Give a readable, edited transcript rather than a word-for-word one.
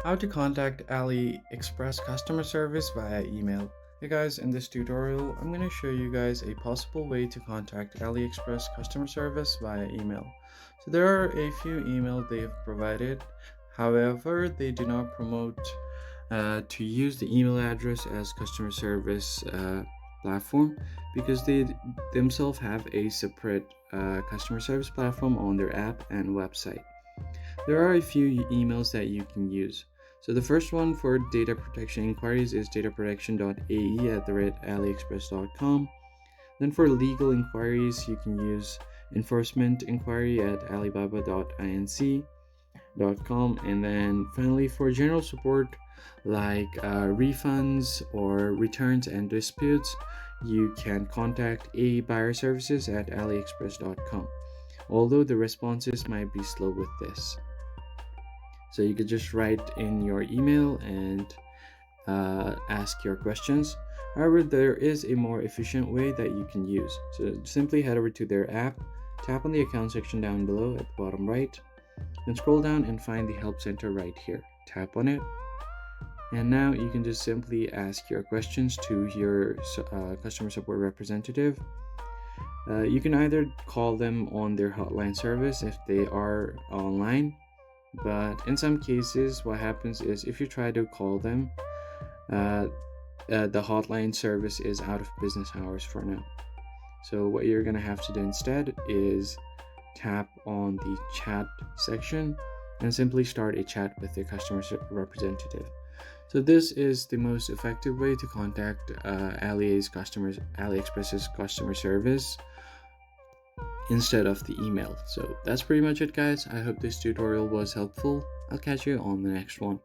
How to contact AliExpress customer service via email. Hey guys, in this tutorial, I'm going to show you guys a possible way to contact AliExpress customer service via email. So there are a few emails they have provided. However, they do not promote to use the email address as customer service platform because they themselves have a separate customer service platform on their app and website. There are a few emails that you can use. So the first one for data protection inquiries is dataprotection.ae@aliexpress.com. Then for legal inquiries, you can use enforcement inquiry at alibaba.inc.com. And then finally for general support like refunds or returns and disputes, you can contact a buyer services at aliexpress.com. Although the responses might be slow with this. So you could just write in your email and ask your questions. However, there is a more efficient way that you can use. So simply head over to their app, tap on the account section down below at the bottom right, then scroll down and find the help center right here. Tap on it. And now you can just simply ask your questions to your customer support representative. You can either call them on their hotline service if they are online, but in some cases what happens is if you try to call them, the hotline service is out of business hours for now. So what you're going to have to do instead is tap on the chat section and simply start a chat with the customer representative. So this is the most effective way to contact AliExpress's customer service instead of the email. So that's pretty much it, guys. I hope this tutorial was helpful. I'll catch you on the next one.